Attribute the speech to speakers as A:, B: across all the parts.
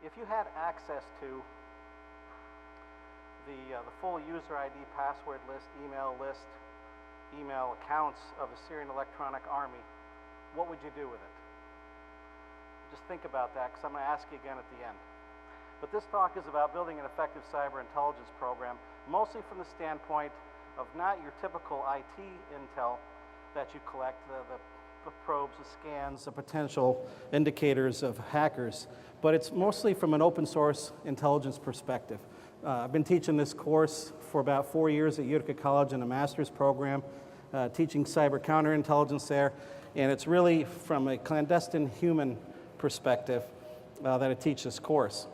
A: if you had access to the full user ID, password list, email accounts of a Syrian electronic army, what would you do with it? Just think about that, because I'm going to ask you again at the end. But this talk is about building an effective cyber intelligence program, mostly from the standpoint of not your typical IT intel that you collect, the probes, the scans, the potential indicators of hackers, but it's mostly from an open source intelligence perspective. I've been teaching this course for about 4 years at Utica College in a master's program, teaching cyber counterintelligence there, and it's really from a clandestine human perspective that I teach this course.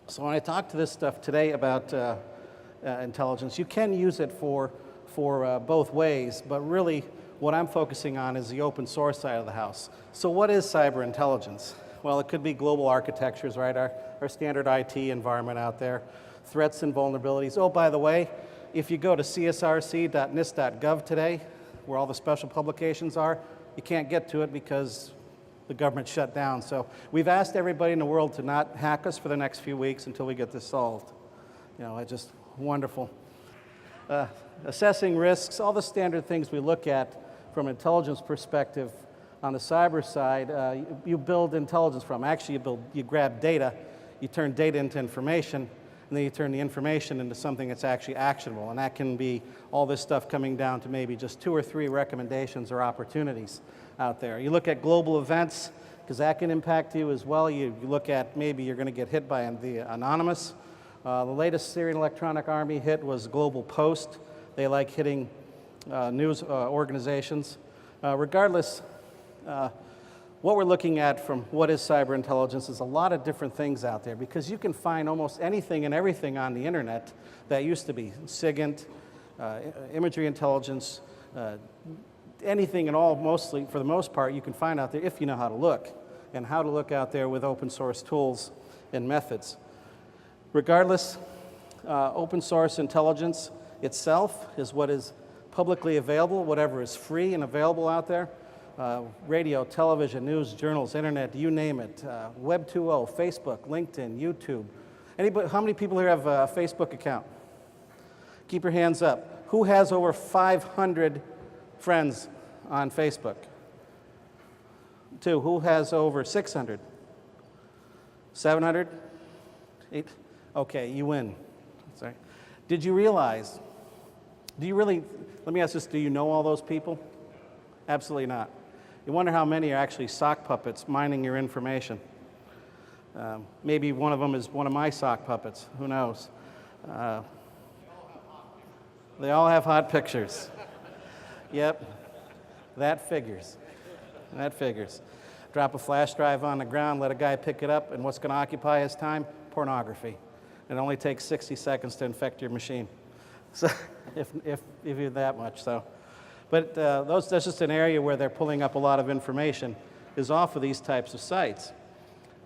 A: So when I talk to this stuff today about intelligence, you can use it for both ways, but really what I'm focusing on is the open source side of the house. So what is cyber intelligence? Well, it could be global architectures, right? Our standard IT environment out there, threats and vulnerabilities. Oh, by the way, if you go to csrc.nist.gov today, where all the special publications are, you can't get to it because the government shut down. So we've asked everybody in the world to not hack us for the next few weeks until we get this solved. You know, it's just wonderful. Assessing risks, all the standard things we look at from an intelligence perspective on the cyber side, you build intelligence from. Actually, you grab data, you turn data into information, and then you turn the information into something that's actually actionable. And that can be all this stuff coming down to maybe just 2 or 3 recommendations or opportunities out there. You look at global events, because that can impact you as well. You look at maybe you're going to get hit by the anonymous. The latest Syrian electronic army hit was Global Post. They like hitting news organizations. Regardless, what we're looking at from what is cyber intelligence is a lot of different things out there, because you can find almost anything and everything on the internet that used to be SIGINT, imagery intelligence, anything and all, mostly, for the most part, you can find out there if you know how to look, and how to look out there with open source tools and methods. Regardless, open source intelligence itself is what is publicly available, whatever is free and available out there. Radio, television, news, journals, internet, you name it. Web 2.0, Facebook, LinkedIn, YouTube. Anybody, how many people here have a Facebook account? Keep your hands up. Who has over 500 friends on Facebook? 2. Who has over 600? 700? 8? Okay, you win. Sorry. Did you realize, let me ask this, do you know all those people? Absolutely not. You wonder how many are actually sock puppets mining your information. Maybe one of them is one of my sock puppets, who knows? They all have hot pictures. Yep, that figures. That figures. Drop a flash drive on the ground, let a guy pick it up, and what's going to occupy his time? Pornography. It only takes 60 seconds to infect your machine. So, if you're that much, so. But that's just an area where they're pulling up a lot of information, is off of these types of sites.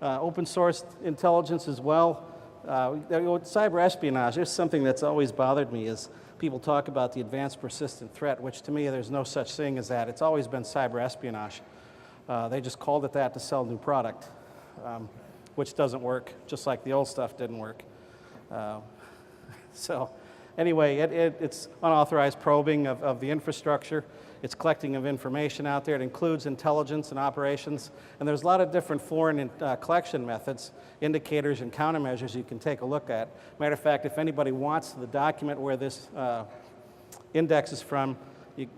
A: Open source intelligence as well. Cyber espionage is something that's always bothered me, is people talk about the advanced persistent threat, which to me there's no such thing as that. It's always been cyber espionage. They just called it that to sell new product, which doesn't work, just like the old stuff didn't work. So anyway, it's unauthorized probing of the infrastructure. It's collecting of information out there. It includes intelligence and operations. And there's a lot of different foreign collection methods, indicators and countermeasures you can take a look at. Matter of fact, if anybody wants the document where this index is from,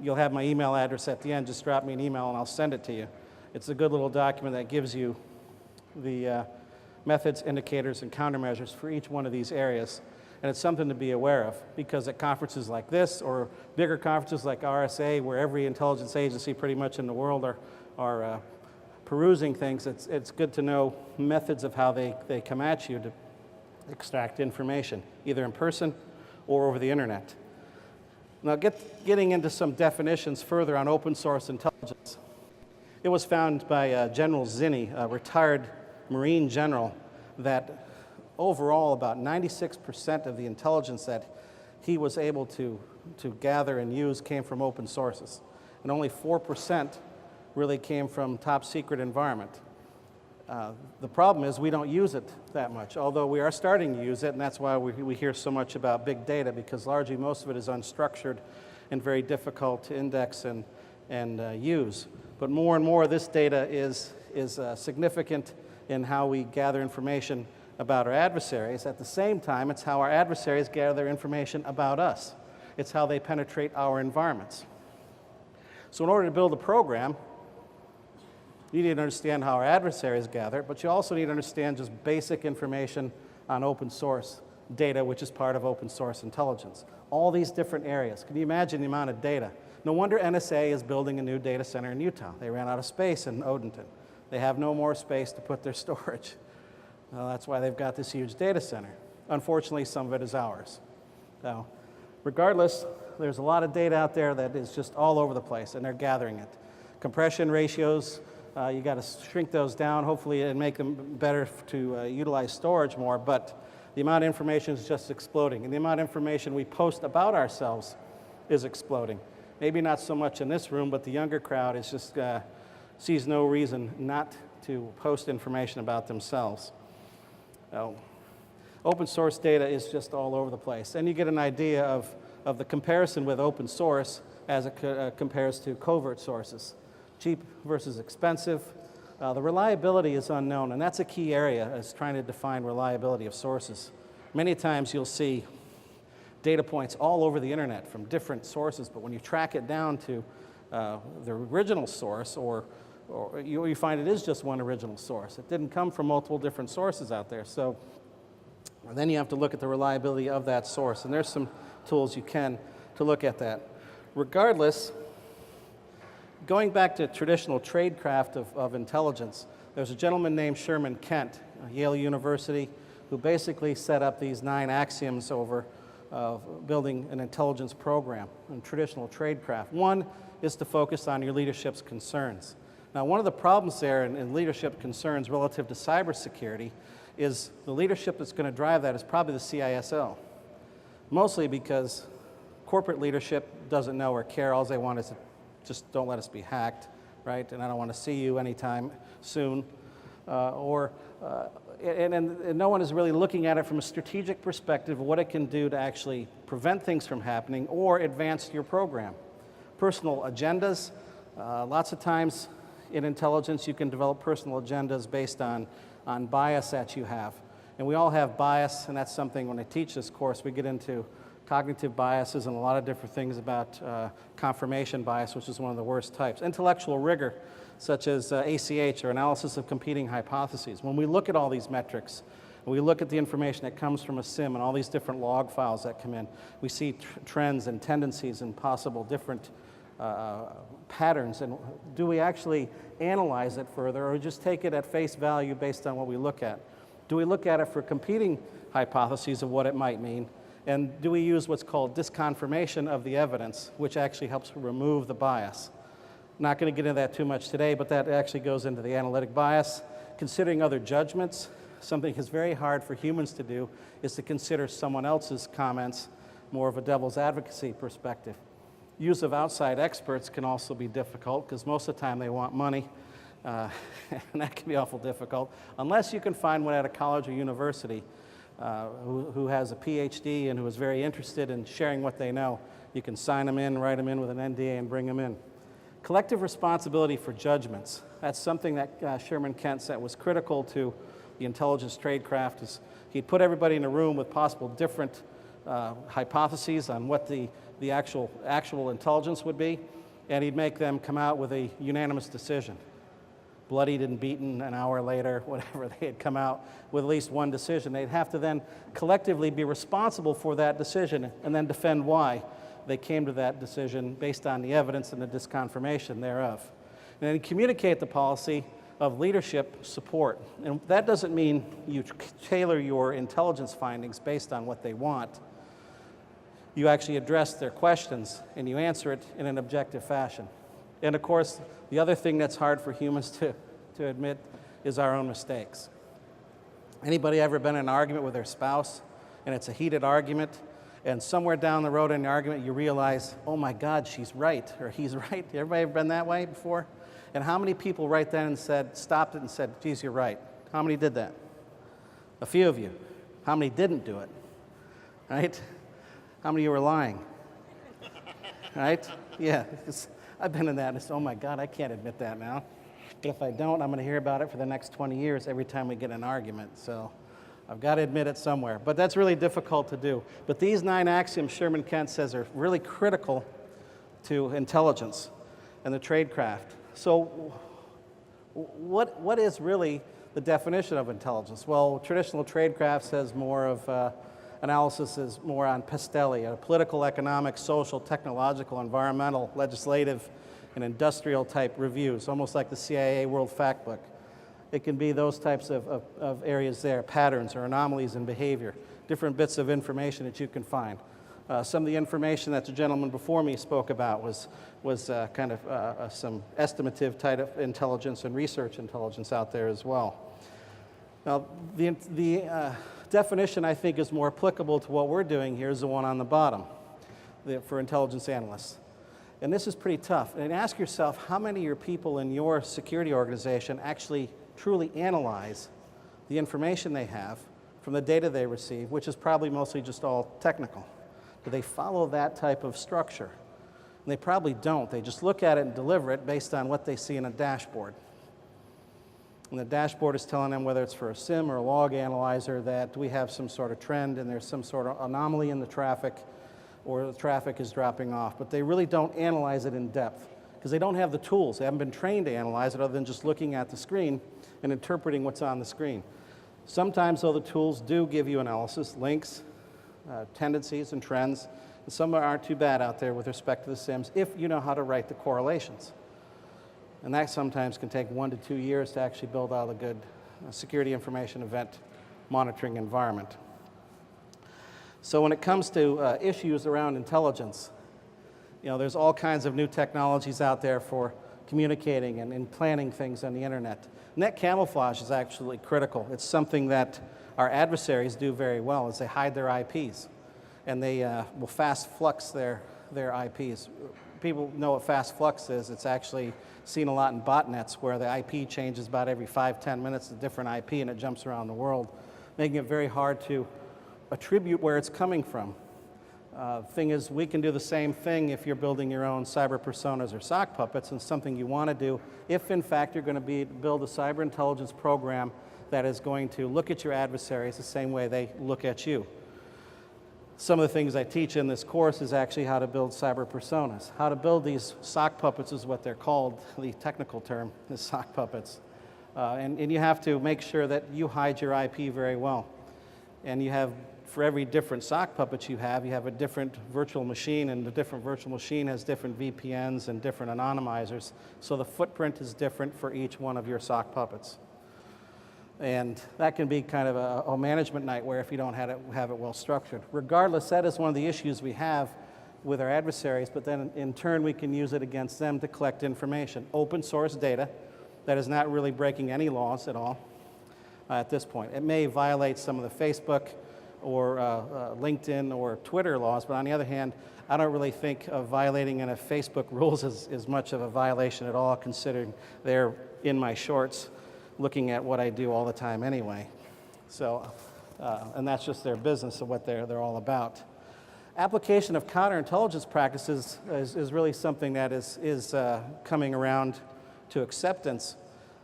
A: you'll have my email address at the end. Just drop me an email and I'll send it to you. It's a good little document that gives you the methods, indicators, and countermeasures for each one of these areas. And it's something to be aware of, because at conferences like this, or bigger conferences like RSA, where every intelligence agency pretty much in the world are perusing things, it's good to know methods of how they come at you to extract information, either in person or over the internet. Now, getting into some definitions further on open source intelligence. It was found by General Zinni, a retired Marine general, that overall about 96% of the intelligence that he was able to gather and use came from open sources. And only 4% really came from top secret environment. The problem is we don't use it that much, although we are starting to use it, and that's why we hear so much about big data, because largely most of it is unstructured and very difficult to index and use. But more and more this data is significant in how we gather information about our adversaries. At the same time, it's how our adversaries gather information about us. It's how they penetrate our environments. So in order to build a program, you need to understand how our adversaries gather, but you also need to understand just basic information on open source data, which is part of open source intelligence. All these different areas. Can you imagine the amount of data? No wonder NSA is building a new data center in Utah. They ran out of space in Odenton. They have no more space to put their storage. Well, that's why they've got this huge data center. Unfortunately, some of it is ours. So, regardless, there's a lot of data out there that is just all over the place, and they're gathering it. Compression ratios, you got to shrink those down, hopefully, and make them better to utilize storage more, but the amount of information is just exploding, and the amount of information we post about ourselves is exploding. Maybe not so much in this room, but the younger crowd is just sees no reason not to post information about themselves. Open source data is just all over the place, and you get an idea of the comparison with open source as it compares to covert sources. Cheap versus expensive. The reliability is unknown, and that's a key area is trying to define reliability of sources. Many times you'll see data points all over the internet from different sources, but when you track it down to the original source, or you find it is just one original source. It didn't come from multiple different sources out there. So then you have to look at the reliability of that source, and there's some tools you can to look at that. Regardless, going back to traditional tradecraft of intelligence, there's a gentleman named Sherman Kent, Yale University, who basically set up these 9 axioms over building an intelligence program in traditional tradecraft. One is to focus on your leadership's concerns. Now, one of the problems there in leadership concerns relative to cybersecurity is the leadership that's going to drive that is probably the CISO, mostly because corporate leadership doesn't know or care. All they want is to just don't let us be hacked, right? And I don't want to see you anytime soon. And no one is really looking at it from a strategic perspective of what it can do to actually prevent things from happening or advance your program. Personal agendas. Lots of times in intelligence you can develop personal agendas based on bias that you have. And we all have bias, and that's something when I teach this course we get into cognitive biases and a lot of different things about confirmation bias, which is one of the worst types. Intellectual rigor, such as ACH, or analysis of competing hypotheses. When we look at all these metrics, and we look at the information that comes from a SIM and all these different log files that come in, we see trends and tendencies and possible different patterns. And do we actually analyze it further, or just take it at face value based on what we look at? Do we look at it for competing hypotheses of what it might mean? And do we use what's called disconfirmation of the evidence, which actually helps remove the bias? Not going to get into that too much today, but that actually goes into the analytic bias. Considering other judgments, something that's very hard for humans to do is to consider someone else's comments more of a devil's advocacy perspective. Use of outside experts can also be difficult because most of the time they want money, and that can be awful difficult, unless you can find one at a college or university who has a PhD and who is very interested in sharing what they know. You can sign them in, write them in with an NDA, and bring them in. Collective responsibility for judgments. That's something that Sherman Kent said was critical to the intelligence tradecraft. Is he'd put everybody in a room with possible different hypotheses on what the actual intelligence would be, and he'd make them come out with a unanimous decision. Bloodied and beaten an hour later, whatever, they had come out with at least one decision. They'd have to then collectively be responsible for that decision and then defend why they came to that decision based on the evidence and the disconfirmation thereof. And then communicate the policy of leadership support. And that doesn't mean you tailor your intelligence findings based on what they want. You actually address their questions and you answer it in an objective fashion. And of course, the other thing that's hard for humans to admit is our own mistakes. Anybody ever been in an argument with their spouse and it's a heated argument, and somewhere down the road in the argument you realize, oh my God, she's right, or he's right? Everybody ever been that way before? And how many people right then and stopped it and said, geez, you're right? How many did that? A few of you. How many didn't do it? Right? How many of you were lying? Right? Yeah, I've been in that, and it's, oh my God, I can't admit that now. But if I don't, I'm going to hear about it for the next 20 years every time we get an argument. So I've got to admit it somewhere. But that's really difficult to do. But these 9 axioms, Sherman Kent says, are really critical to intelligence and the tradecraft. So what is really the definition of intelligence? Well, traditional tradecraft says more of analysis is more on Pestelli, political, economic, social, technological, environmental, legislative, and industrial type reviews, almost like the CIA World Factbook. It can be those types of areas there, patterns or anomalies in behavior, different bits of information that you can find. Some of the information that the gentleman before me spoke about was kind of some estimative type of intelligence and research intelligence out there as well. Now, the definition I think is more applicable to what we're doing here is the one on the bottom for intelligence analysts. And this is pretty tough. And ask yourself, how many of your people in your security organization actually truly analyze the information they have from the data they receive, which is probably mostly just all technical? Do they follow that type of structure? And they probably don't. They just look at it and deliver it based on what they see in a dashboard. And the dashboard is telling them, whether it's for a SIM or a log analyzer, that we have some sort of trend and there's some sort of anomaly in the traffic, or the traffic is dropping off. But they really don't analyze it in depth because they don't have the tools. They haven't been trained to analyze it other than just looking at the screen and interpreting what's on the screen. Sometimes, though, the tools do give you analysis, links, tendencies and trends, and some aren't too bad out there with respect to the SIMs if you know how to write the correlations. And that sometimes can take 1 to 2 years to actually build out a good security information event monitoring environment. So when it comes to issues around intelligence, you know, there's all kinds of new technologies out there for communicating and planning things on the internet. Net camouflage is actually critical. It's something that our adversaries do very well, is they hide their IPs, and they will fast flux their IPs. People know what fast flux is. It's actually seen a lot in botnets where the IP changes about every 5-10 minutes to a different IP, and it jumps around the world, making it very hard to attribute where it's coming from. Thing is, we can do the same thing if you're building your own cyber personas or sock puppets, and something you want to do if, in fact, you're going to build a cyber intelligence program that is going to look at your adversaries the same way they look at you. Some of the things I teach in this course is actually how to build cyber personas. How to build these sock puppets is what they're called. The technical term is sock puppets. And you have to make sure that you hide your IP very well. And you have, for every different sock puppet you have a different virtual machine, and the different virtual machine has different VPNs and different anonymizers. So the footprint is different for each one of your sock puppets. And that can be kind of a management nightmare if you don't have it well structured. Regardless, that is one of the issues we have with our adversaries, but then in turn we can use it against them to collect information. Open source data that is not really breaking any laws at all at this point. It may violate some of the Facebook or LinkedIn or Twitter laws, but on the other hand, I don't really think of violating any Facebook rules as much of a violation at all, considering they're in my shorts looking at what I do all the time anyway. So, and that's just their business of what they're all about. Application of counterintelligence practices is really something that is coming around to acceptance.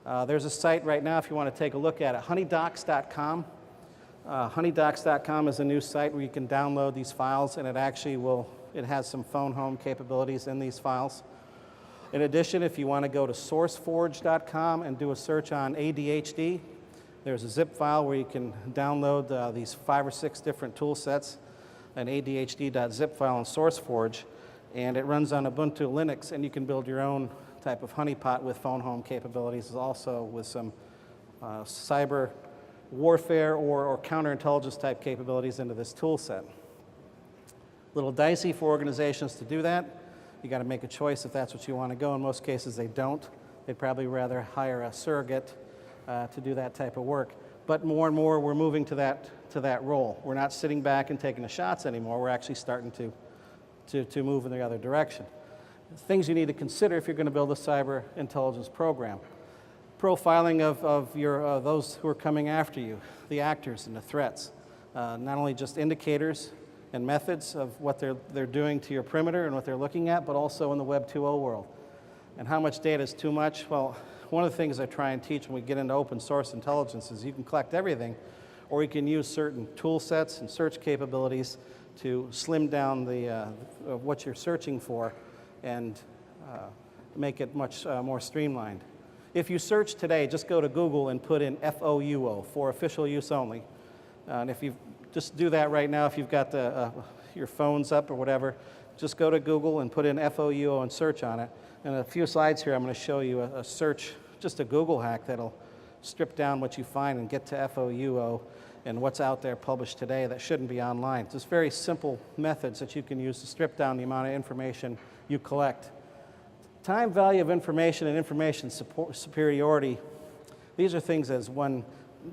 A: There's a site right now, if you want to take a look at it, honeydocs.com. Honeydocs.com is a new site where you can download these files, and it has some phone home capabilities in these files. In addition, if you want to go to sourceforge.com and do a search on ADHD, there's a zip file where you can download these 5 or 6 different tool sets, an ADHD.zip file in SourceForge, and it runs on Ubuntu Linux, and you can build your own type of honeypot with phone home capabilities, also with some cyber warfare or counterintelligence type capabilities into this tool set. A little dicey for organizations to do that. You got to make a choice if that's what you want to go. In most cases, they don't. They'd probably rather hire a surrogate to do that type of work. But more and more, we're moving to that role. We're not sitting back and taking the shots anymore. We're actually starting to move in the other direction. things you need to consider if you're going to build a cyber intelligence program. Profiling of those who are coming after you, the actors and the threats. Not only just indicators and methods of what they're doing to your perimeter and what they're looking at, but also in the Web 2.0 world. And how much data is too much? Well, one of the things I try and teach when we get into open source intelligence is you can collect everything, or you can use certain tool sets and search capabilities to slim down what you're searching for and make it much more streamlined. If you search today, just go to Google and put in FOUO, for official use only. And if you just do that right now, if you've got your phones up or whatever, just go to Google and put in FOUO and search on it. In a few slides here, I'm going to show you a search, just a Google hack that'll strip down what you find and get to FOUO and what's out there published today that shouldn't be online. Just very simple methods that you can use to strip down the amount of information you collect. Time value of information and information superiority, these are things as when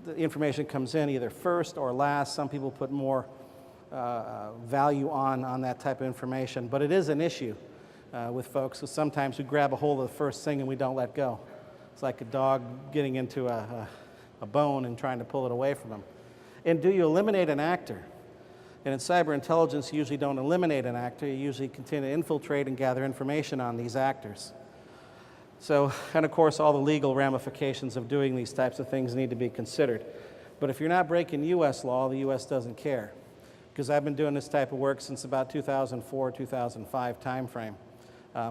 A: the information comes in either first or last. Some people put more value on that type of information, but it is an issue with folks, because sometimes we grab a hold of the first thing and we don't let go. It's like a dog getting into a bone and trying to pull it away from him. And do you eliminate an actor? And in cyber intelligence, you usually don't eliminate an actor. You usually continue to infiltrate and gather information on these actors. So, and of course, all the legal ramifications of doing these types of things need to be considered. But if you're not breaking U.S. law, the U.S. doesn't care. Because I've been doing this type of work since about 2004, 2005 timeframe.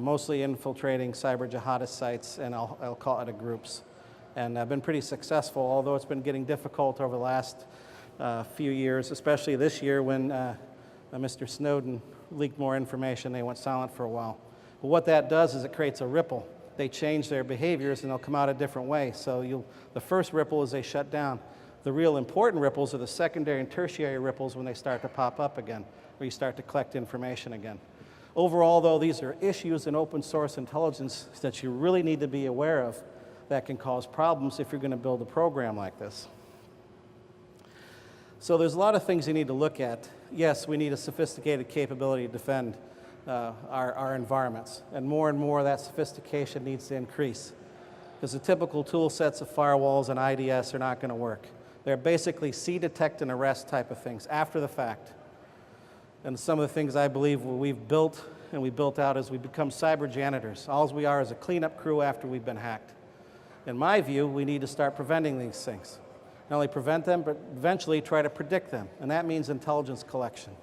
A: Mostly infiltrating cyber jihadist sites and al-Qaeda groups. And I've been pretty successful, although it's been getting difficult over the last few years, especially this year when Mr. Snowden leaked more information. They went silent for a while. But what that does is it creates a ripple. They change their behaviors and they'll come out a different way. So the first ripple is they shut down. The real important ripples are the secondary and tertiary ripples when they start to pop up again, where you start to collect information again. Overall, though, these are issues in open source intelligence that you really need to be aware of that can cause problems if you're going to build a program like this. So there's a lot of things you need to look at. Yes, we need a sophisticated capability to defend our environments, and more that sophistication needs to increase, because the typical tool sets of firewalls and IDS are not going to work. They're basically see, detect, and arrest type of things after the fact. And some of the things I believe we've built and we built out is we become cyber janitors. All we are is a cleanup crew after we've been hacked. In my view, we need to start preventing these things. Not only prevent them, but eventually try to predict them, and that means intelligence collection.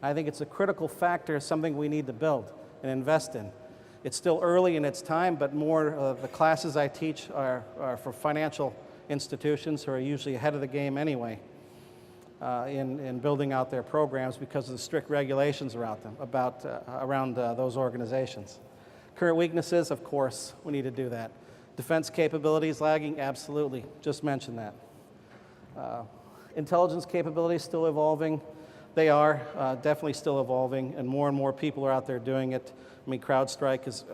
A: I think it's a critical factor, something we need to build and invest in. It's still early in its time, but more of the classes I teach are for financial institutions who are usually ahead of the game anyway in building out their programs because of the strict regulations around those organizations. Current weaknesses, of course, we need to do that. Defense capabilities lagging, absolutely, just mentioned that. Intelligence capabilities still evolving. They are definitely still evolving, and more people are out there doing it. I mean, CrowdStrike has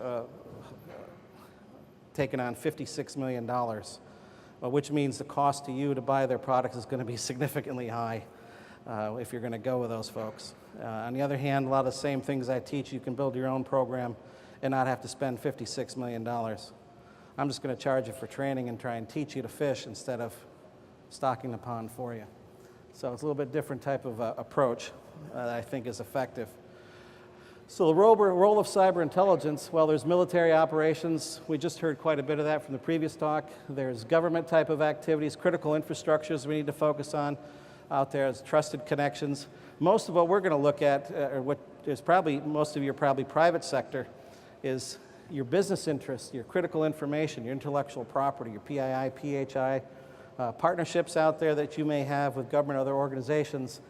A: taken on $56 million, which means the cost to you to buy their products is going to be significantly high if you're going to go with those folks. On the other hand, a lot of the same things I teach, you can build your own program and not have to spend $56 million. I'm just going to charge you for training and try and teach you to fish instead of stocking the pond for you. So it's a little bit different type of approach that I think is effective. So the role of cyber intelligence, well, there's military operations. We just heard quite a bit of that from the previous talk. There's government type of activities, critical infrastructures we need to focus on out there as trusted connections. Most of what we're going to look at, or what is probably, most of you are probably private sector, is your business interests, your critical information, your intellectual property, your PII, PHI, partnerships out there that you may have with government or other organizations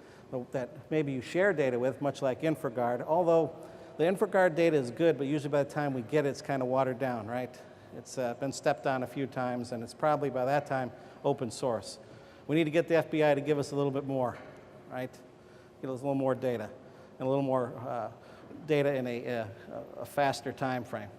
A: that maybe you share data with, much like InfraGard. Although the InfraGard data is good, but usually by the time we get it, it's kind of watered down, right? It's been stepped on a few times, and it's probably by that time open source. We need to get the FBI to give us a little bit more, right? Give us a little more data, and a little more data in a faster time frame.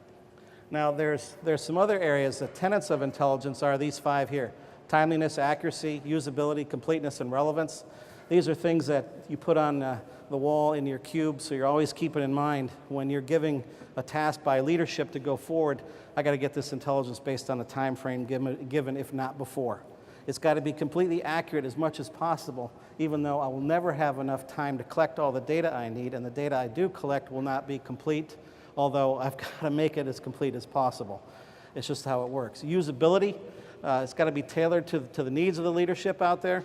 A: Now, there's some other areas. The tenets of intelligence are these 5 here: timeliness, accuracy, usability, completeness, and relevance. These are things that you put on the wall in your cube, so you're always keeping in mind when you're giving a task by leadership to go forward, I got to get this intelligence based on the time frame given, if not before. It's got to be completely accurate as much as possible, even though I will never have enough time to collect all the data I need, and the data I do collect will not be complete, although I've got to make it as complete as possible. It's just how it works. Usability, it's got to be tailored to the needs of the leadership out there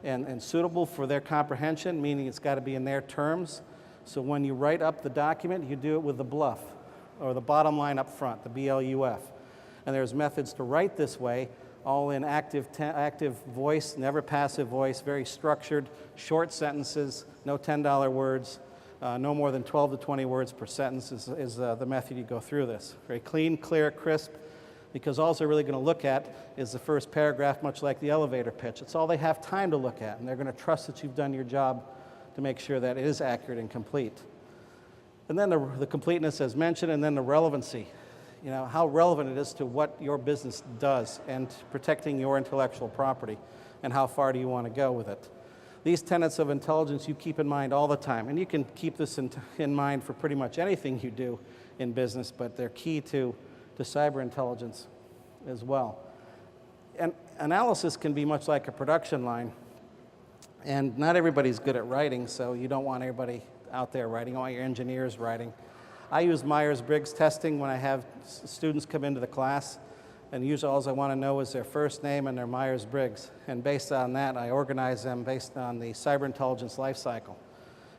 A: and suitable for their comprehension, meaning it's got to be in their terms. So when you write up the document, you do it with the BLUF, or the bottom line up front, the BLUF. And there's methods to write this way, all in active voice, never passive voice, very structured, short sentences, no $10 words, no more than 12 to 20 words per sentence is the method you go through this. Very clean, clear, crisp, because all they're really going to look at is the first paragraph, much like the elevator pitch. It's all they have time to look at, and they're going to trust that you've done your job to make sure that it is accurate and complete. And then the completeness as mentioned, and then the relevancy. You know, how relevant it is to what your business does and protecting your intellectual property, and how far do you want to go with it. These tenets of intelligence you keep in mind all the time, and you can keep this in mind for pretty much anything you do in business, but they're key to cyber intelligence as well. And analysis can be much like a production line, and not everybody's good at writing, so you don't want everybody out there writing, all your engineers writing. I use Myers-Briggs testing when I have students come into the class, and usually all I want to know is their first name and their Myers-Briggs. And based on that, I organize them based on the cyber intelligence life cycle.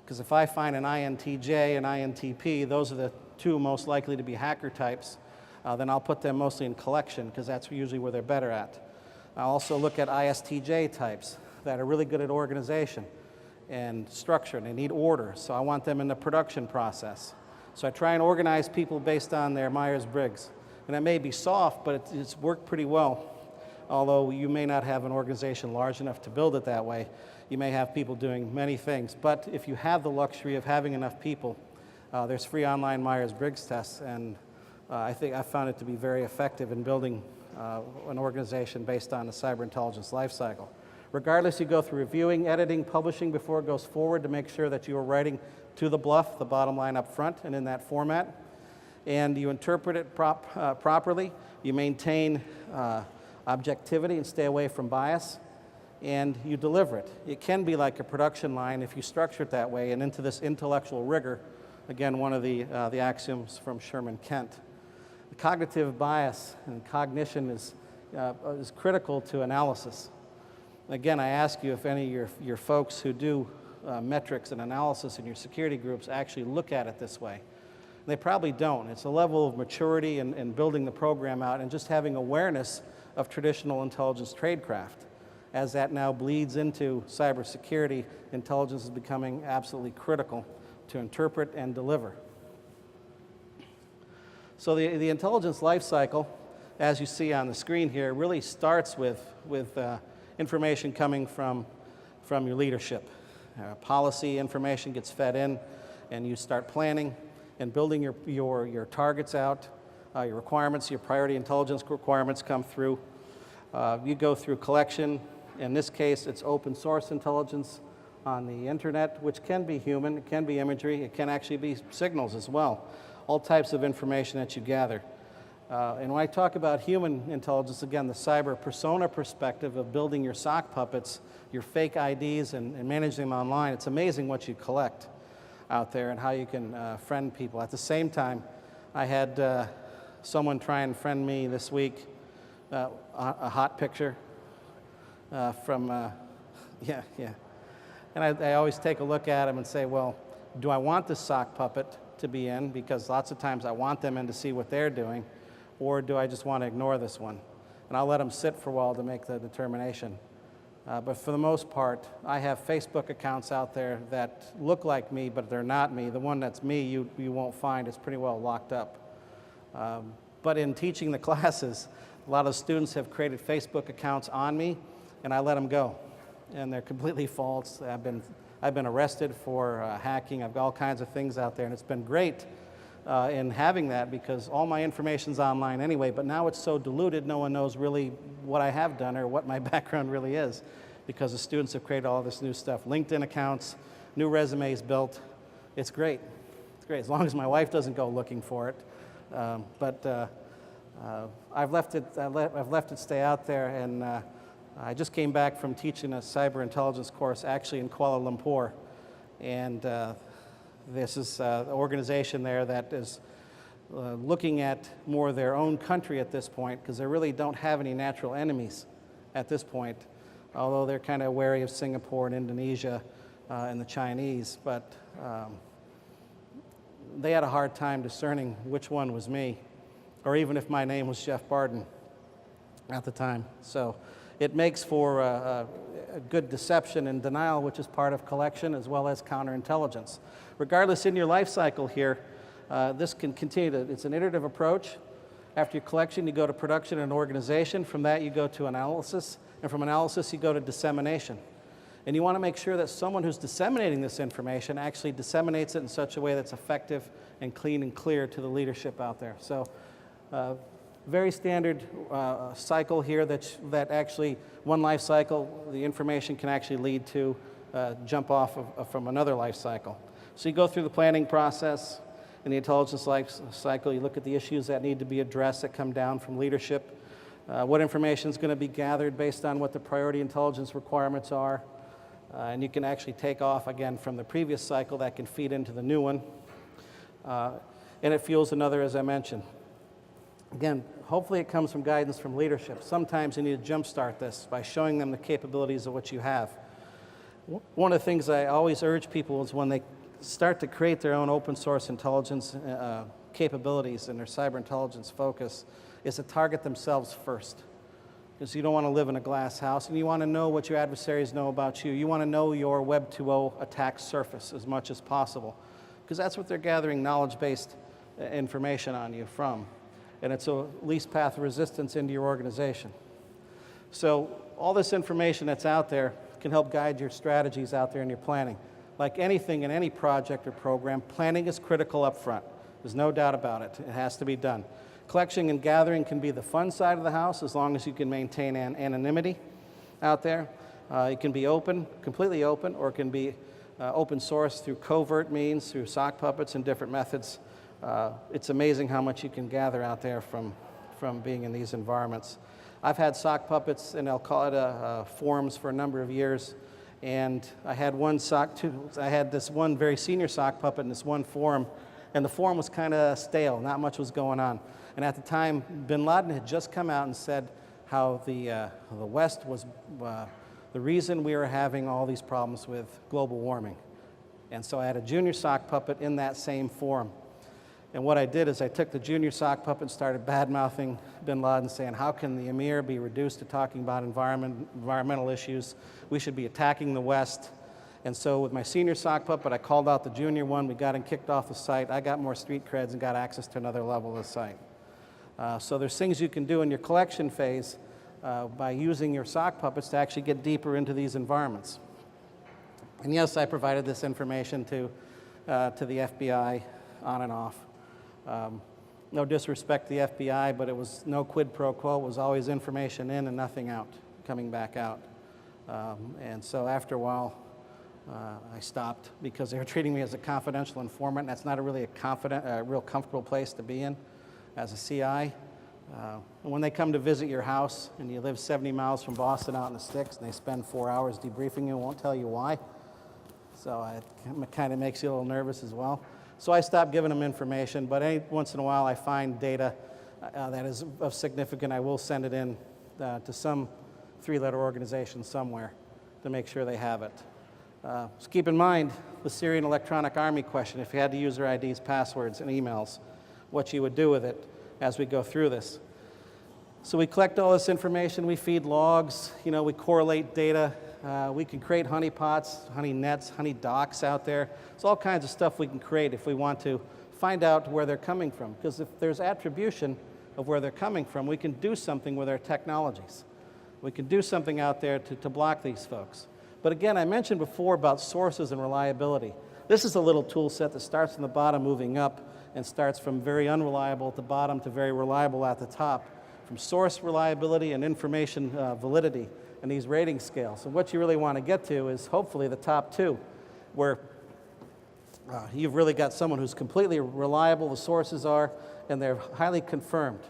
A: Because if I find an INTJ and INTP, those are the two most likely to be hacker types, then I'll put them mostly in collection, because that's usually where they're better at. I also look at ISTJ types that are really good at organization and structure, and they need order, so I want them in the production process. So I try and organize people based on their Myers-Briggs. And it may be soft, but it's worked pretty well. Although you may not have an organization large enough to build it that way. You may have people doing many things. But if you have the luxury of having enough people, there's free online Myers-Briggs tests, and I think I found it to be very effective in building an organization based on the cyber intelligence lifecycle. Regardless, you go through reviewing, editing, publishing before it goes forward to make sure that you are writing to the BLUF, the bottom line up front, and in that format. And you interpret it properly. You maintain objectivity and stay away from bias. And you deliver it. It can be like a production line if you structure it that way and into this intellectual rigor. Again, one of the axioms from Sherman Kent. The cognitive bias and cognition is critical to analysis. Again, I ask you if any of your folks who do metrics and analysis in your security groups actually look at it this way. They probably don't. It's a level of maturity in building the program out and just having awareness of traditional intelligence tradecraft. As that now bleeds into cybersecurity, intelligence is becoming absolutely critical to interpret and deliver. So the intelligence life cycle, as you see on the screen here, really starts with information coming from your leadership. Policy information gets fed in, and you start planning and building your targets out. Your requirements, your priority intelligence requirements come through. You go through collection. In this case, it's open source intelligence on the internet, which can be human, it can be imagery, it can actually be signals as well. All types of information that you gather. And when I talk about human intelligence, again, the cyber persona perspective of building your sock puppets, your fake IDs, and managing them online, it's amazing what you collect out there and how you can friend people. At the same time, I had someone try and friend me this week, a hot picture from, yeah. And I always take a look at them and say, well, do I want this sock puppet to be in? Because lots of times I want them in to see what they're doing. Or do I just want to ignore this one? And I'll let them sit for a while to make the determination. But for the most part, I have Facebook accounts out there that look like me, but they're not me. The one that's me, you won't find. It's pretty well locked up. But in teaching the classes, a lot of students have created Facebook accounts on me, and I let them go. And they're completely false. I've been arrested for hacking. I've got all kinds of things out there, and it's been great in having that because all my information's online anyway, but now it's so diluted, no one knows really what I have done or what my background really is because the students have created all this new stuff. LinkedIn accounts, new resumes built. It's great. It's great, as long as my wife doesn't go looking for it. I've left it stay out there, and I just came back from teaching a cyber intelligence course actually in Kuala Lumpur, and this is an organization there that is looking at more their own country at this point, because they really don't have any natural enemies at this point, although they're kind of wary of Singapore and Indonesia and the Chinese, but they had a hard time discerning which one was me, or even if my name was Jeff Bardin at the time. So it makes for a good deception and denial, which is part of collection as well as counterintelligence. Regardless, in your life cycle here, this can continue to, it's an iterative approach. After your collection, you go to production and organization. From that, you go to analysis. And from analysis, you go to dissemination. And you want to make sure that someone who's disseminating this information actually disseminates it in such a way that's effective and clean and clear to the leadership out there. So very standard cycle here that actually, one life cycle, the information can actually lead to jump off from another life cycle. So you go through the planning process. In the intelligence life cycle, you look at the issues that need to be addressed that come down from leadership, what information is going to be gathered based on what the priority intelligence requirements are, and you can actually take off again from the previous cycle that can feed into the new one, and it fuels another, as I mentioned. Again, hopefully it comes from guidance from leadership. Sometimes you need to jumpstart this by showing them the capabilities of what you have. One of the things I always urge people is when they start to create their own open source intelligence capabilities and their cyber intelligence focus is to target themselves first. Because you don't want to live in a glass house, and you want to know what your adversaries know about you. You want to know your Web 2.0 attack surface as much as possible, because that's what they're gathering knowledge-based information on you from. And it's a least path of resistance into your organization. So all this information that's out there can help guide your strategies out there in your planning. Like anything in any project or program, planning is critical up front. There's no doubt about it. It has to be done. Collection and gathering can be the fun side of the house as long as you can maintain anonymity out there. It can be open, completely open, or it can be open source through covert means, through sock puppets and different methods. It's amazing how much you can gather out there from being in these environments. I've had sock puppets in Al-Qaeda forums for a number of years, and I had this one very senior sock puppet in this one forum, and the forum was kind of stale, not much was going on. And at the time, bin Laden had just come out and said how the West was the reason we were having all these problems with global warming. And so I had a junior sock puppet in that same forum. And what I did is I took the junior sock puppet and started bad-mouthing bin Laden, saying, how can the Emir be reduced to talking about environmental issues? We should be attacking the West. And so with my senior sock puppet, I called out the junior one. We got him kicked off the site. I got more street creds and got access to another level of the site. So there's things you can do in your collection phase by using your sock puppets to actually get deeper into these environments. And yes, I provided this information to the FBI on and off. No disrespect to the FBI, but it was no quid pro quo. It was always information in and nothing out, coming back out. And so after a while, I stopped because they were treating me as a confidential informant. That's not really a real comfortable place to be in as a CI. And when they come to visit your house and you live 70 miles from Boston out in the sticks and they spend 4 hours debriefing you, won't tell you why. So it kind of makes you a little nervous as well. So I stopped giving them information, but once in a while I find data that is of significance. I will send it in to some three-letter organization somewhere to make sure they have it. So keep in mind the Syrian Electronic Army question, if you had to use their IDs, passwords, and emails, what you would do with it as we go through this. So we collect all this information, we feed logs, we correlate data, we can create honeypots, honey nets, honey docks out there. There's all kinds of stuff we can create if we want to find out where they're coming from, because if there's attribution of where they're coming from, we can do something with our technologies. We can do something out there to block these folks. But again, I mentioned before about sources and reliability. This is a little tool set that starts from the bottom moving up and starts from very unreliable at the bottom to very reliable at the top, from source reliability and information validity and these rating scales. And what you really want to get to is hopefully the top two. where you've really got someone who's completely reliable, the sources are, and they're highly confirmed.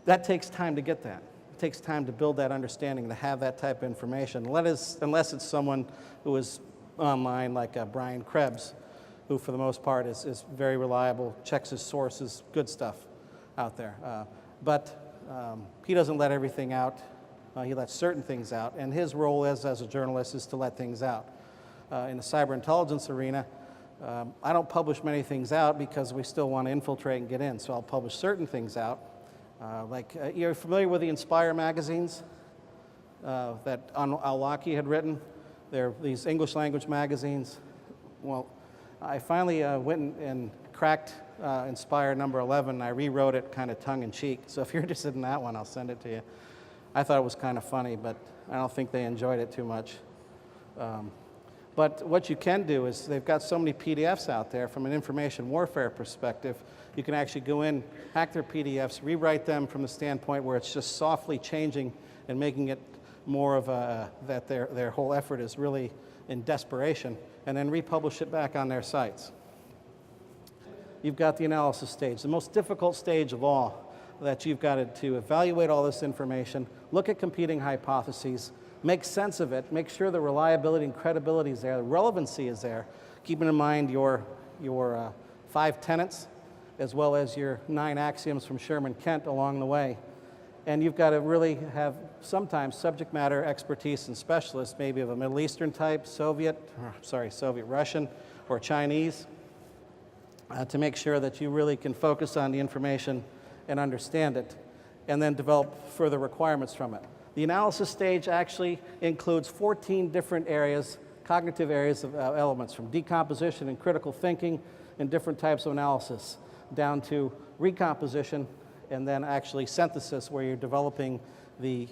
A: That takes time to get that. It takes time to build that understanding, to have that type of information, unless it's someone who is online like Brian Krebs, who for the most part is very reliable, checks his sources, good stuff out there. But he doesn't let everything out. He lets certain things out, and his role as a journalist is to let things out. In the cyber intelligence arena, I don't publish many things out because we still want to infiltrate and get in, so I'll publish certain things out. You're familiar with the Inspire magazines that Al-Awlaki had written? They're these English language magazines. Well, I finally went and cracked Inspire number 11, and I rewrote it kind of tongue-in-cheek. So if you're interested in that one, I'll send it to you. I thought it was kind of funny, but I don't think they enjoyed it too much. But what you can do is they've got so many PDFs out there from an information warfare perspective. You can actually go in, hack their PDFs, rewrite them from the standpoint where it's just softly changing and making it more of that their whole effort is really in desperation, and then republish it back on their sites. You've got the analysis stage, the most difficult stage of all, that you've got to evaluate all this information, look at competing hypotheses, make sense of it, make sure the reliability and credibility is there, the relevancy is there, keeping in mind your 5 tenets, as well as your 9 axioms from Sherman Kent along the way. And you've got to really have sometimes subject matter expertise and specialists, maybe of a Middle Eastern type, Soviet Russian, or Chinese, to make sure that you really can focus on the information and understand it, and then develop further requirements from it. The analysis stage actually includes 14 different areas, cognitive areas of elements, from decomposition and critical thinking and different types of analysis, down to recomposition, and then actually synthesis, where you're developing the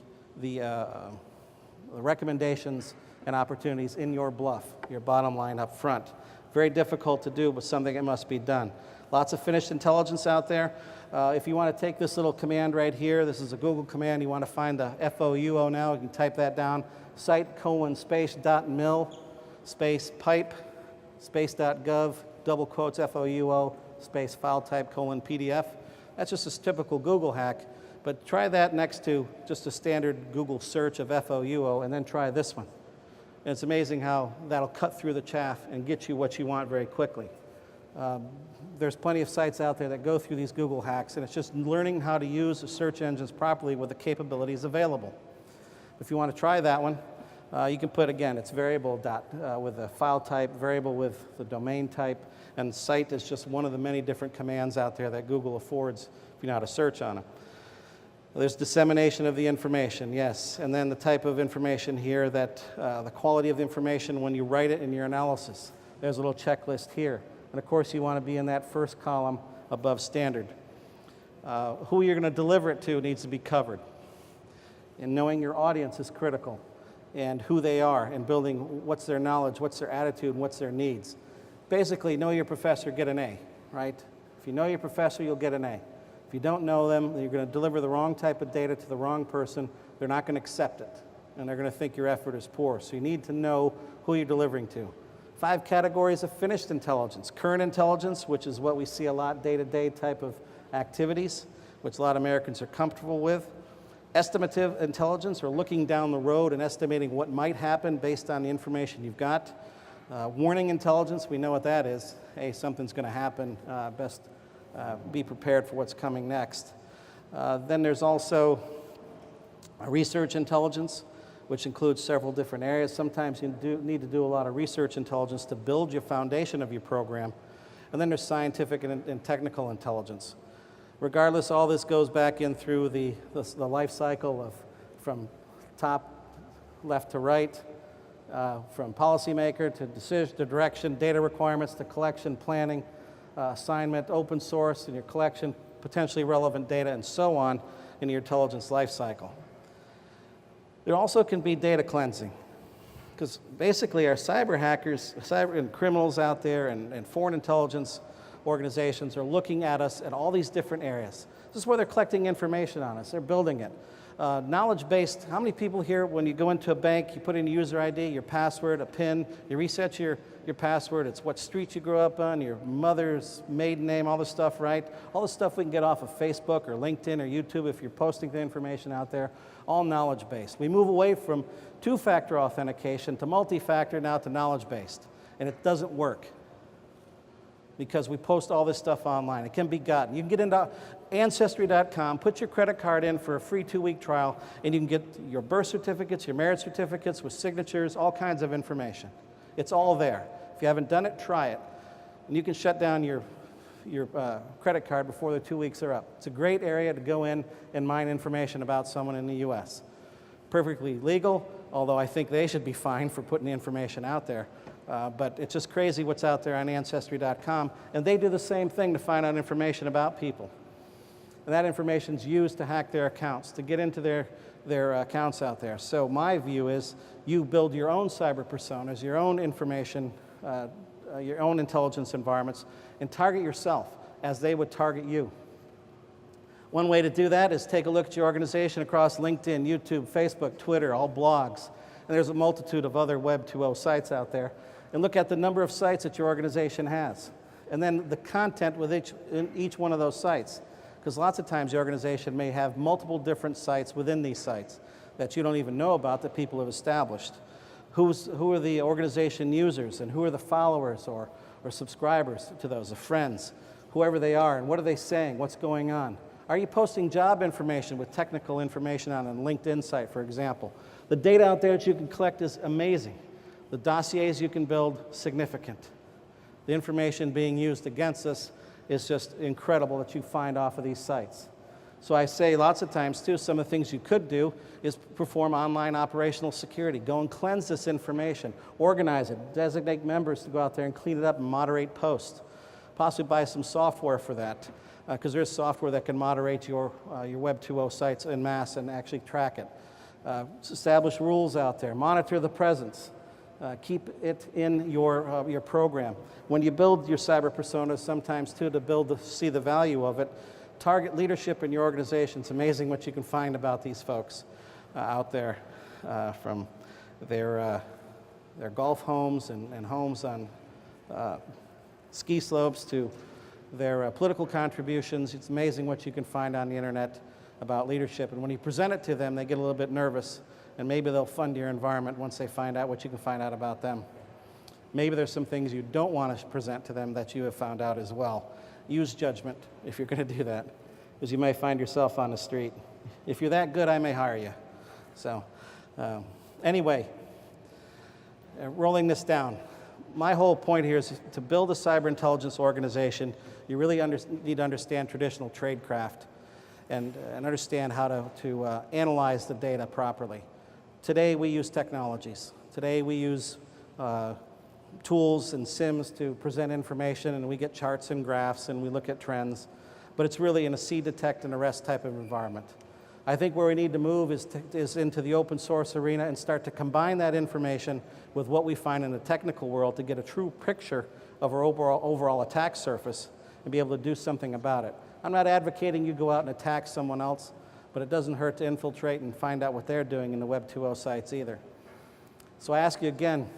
A: recommendations and opportunities in your bluff, your bottom line up front. Very difficult to do, but something that must be done. Lots of finished intelligence out there. If you want to take this little command right here, this is a Google command, you want to find the FOUO now, you can type that down, site:/space.mil, space pipe, space.gov, double quotes FOUO, space file type :PDF. That's just a typical Google hack, but try that next to just a standard Google search of FOUO, and then try this one. And it's amazing how that'll cut through the chaff and get you what you want very quickly. There's plenty of sites out there that go through these Google hacks, and it's just learning how to use the search engines properly with the capabilities available. If you want to try that one, you can put, again, it's variable with a file type, variable with the domain type, and site is just one of the many different commands out there that Google affords if you know how to search on it. There's dissemination of the information, yes, and then the type of information here that the quality of the information when you write it in your analysis. There's a little checklist here. And of course, you want to be in that first column above standard. Who you're going to deliver it to needs to be covered. And knowing your audience is critical, and who they are, and building what's their knowledge, what's their attitude, and what's their needs. Basically, know your professor, get an A, right? If you know your professor, you'll get an A. If you don't know them, then you're going to deliver the wrong type of data to the wrong person. They're not going to accept it, and they're going to think your effort is poor. So you need to know who you're delivering to. 5 categories of finished intelligence. Current intelligence, which is what we see a lot day-to-day type of activities, which a lot of Americans are comfortable with. Estimative intelligence, or looking down the road and estimating what might happen based on the information you've got. Warning intelligence, we know what that is. Hey, something's going to happen. Best be prepared for what's coming next. Then there's also research intelligence, which includes several different areas. Sometimes you need to do a lot of research intelligence to build your foundation of your program. And then there's scientific and technical intelligence. Regardless, all this goes back in through the life cycle from top left to right, from policymaker to decision to direction, data requirements to collection, planning, assignment, open source in your collection, potentially relevant data, and so on in your intelligence life cycle. There also can be data cleansing, because basically our cyber hackers, cyber and criminals out there, and foreign intelligence organizations are looking at us at all these different areas. This is where they're collecting information on us. They're building it. Knowledge-based, how many people here, when you go into a bank, you put in your user ID, your password, a PIN, you reset your password, it's what street you grew up on, your mother's maiden name, all this stuff, right? All the stuff we can get off of Facebook or LinkedIn or YouTube if you're posting the information out there, all knowledge-based. We move away from two-factor authentication to multi-factor, now to knowledge-based, and it doesn't work because we post all this stuff online. It can be gotten. You can get into Ancestry.com, put your credit card in for a free 2-week trial, and you can get your birth certificates, your marriage certificates with signatures, all kinds of information. It's all there. If you haven't done it, try it. And you can shut down your credit card before the 2 weeks are up. It's a great area to go in and mine information about someone in the US. Perfectly legal, although I think they should be fined for putting the information out there. But it's just crazy what's out there on Ancestry.com, and they do the same thing to find out information about people. And that information is used to hack their accounts, to get into their accounts out there. So my view is you build your own cyber personas, your own information, your own intelligence environments, and target yourself as they would target you. One way to do that is take a look at your organization across LinkedIn, YouTube, Facebook, Twitter, all blogs. And there's a multitude of other Web 2.0 sites out there. And look at the number of sites that your organization has. And then the content with each one of those sites. Because lots of times your organization may have multiple different sites within these sites that you don't even know about that people have established. Who are the organization users, and who are the followers or subscribers to those, the friends, whoever they are, and what are they saying, what's going on? Are you posting job information with technical information on a LinkedIn site, for example? The data out there that you can collect is amazing. The dossiers you can build, significant. The information being used against us is just incredible that you find off of these sites. So I say lots of times too, some of the things you could do is perform online operational security. Go and cleanse this information, organize it, designate members to go out there and clean it up and moderate posts. Possibly buy some software for that, because there's software that can moderate your Web 2.0 sites en masse and actually track it. Establish rules out there, monitor the presence. Keep it in your program. When you build your cyber personas, sometimes too, to see the value of it, target leadership in your organization. It's amazing what you can find about these folks out there, from their golf homes and homes on ski slopes to their political contributions. It's amazing what you can find on the internet about leadership. And when you present it to them, they get a little bit nervous. And maybe they'll fund your environment once they find out what you can find out about them. Maybe there's some things you don't want to present to them that you have found out as well. Use judgment if you're going to do that, because you may find yourself on the street. If you're that good, I may hire you. So anyway, rolling this down. My whole point here is to build a cyber intelligence organization, you really need to understand traditional tradecraft and understand how to analyze the data properly. Today we use technologies. Today we use tools and sims to present information, and we get charts and graphs and we look at trends, but it's really in a see, detect, and arrest type of environment. I think where we need to move is into the open source arena and start to combine that information with what we find in the technical world to get a true picture of our overall attack surface and be able to do something about it. I'm not advocating you go out and attack someone else, but it doesn't hurt to infiltrate and find out what they're doing in the Web 2.0 sites either. So I ask you again,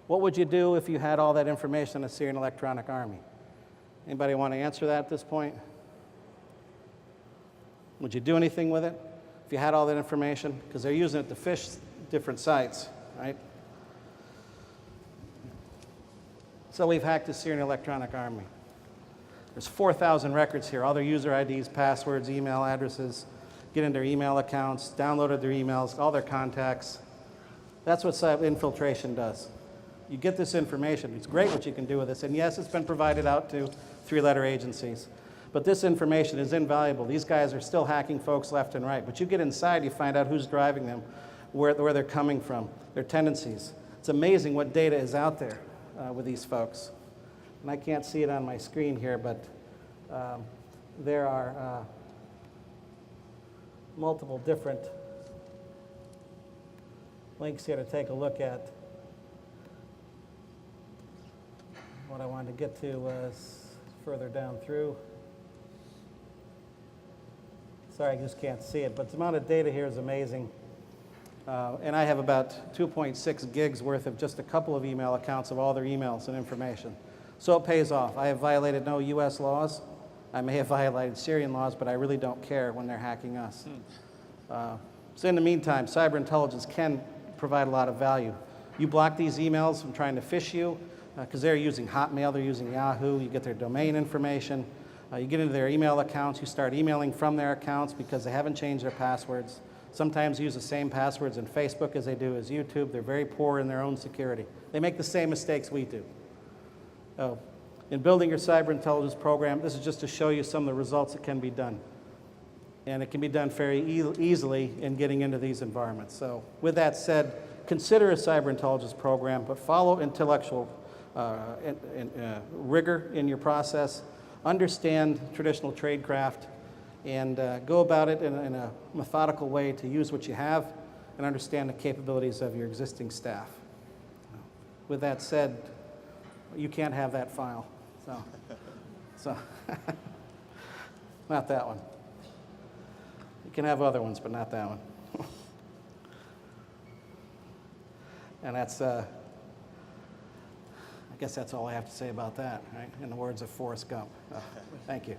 A: what would you do if you had all that information on the Syrian Electronic Army? Anybody want to answer that at this point? Would you do anything with it if you had all that information? Because they're using it to phish different sites, right? So we've hacked the Syrian Electronic Army. There's 4,000 records here, all their user IDs, passwords, email addresses, get into their email accounts, downloaded their emails, all their contacts. That's what cyber infiltration does. You get this information. It's great what you can do with this. And yes, it's been provided out to 3-letter agencies. But this information is invaluable. These guys are still hacking folks left and right. But you get inside, you find out who's driving them, where they're coming from, their tendencies. It's amazing what data is out there with these folks. And I can't see it on my screen here, but there are multiple different links here to take a look at. What I wanted to get to was further down through. Sorry, I just can't see it, but the amount of data here is amazing. And I have about 2.6 gigs worth of just a couple of email accounts of all their emails and information. So it pays off. I have violated no US laws. I may have violated Syrian laws, but I really don't care when they're hacking us. So in the meantime, cyber intelligence can provide a lot of value. You block these emails from trying to phish you, because they're using Hotmail, they're using Yahoo, you get their domain information, you get into their email accounts, you start emailing from their accounts because they haven't changed their passwords. Sometimes use the same passwords in Facebook as they do as YouTube. They're very poor in their own security. They make the same mistakes we do. In building your cyber intelligence program, this is just to show you some of the results that can be done. And it can be done very easily in getting into these environments. So with that said, consider a cyber intelligence program, but follow intellectual rigor in your process, understand traditional tradecraft, and go about it in a methodical way to use what you have and understand the capabilities of your existing staff. With that said, you can't have that file. So not that one. You can have other ones, but not that one. And that's, I guess that's all I have to say about that, right? In the words of Forrest Gump. Thank you.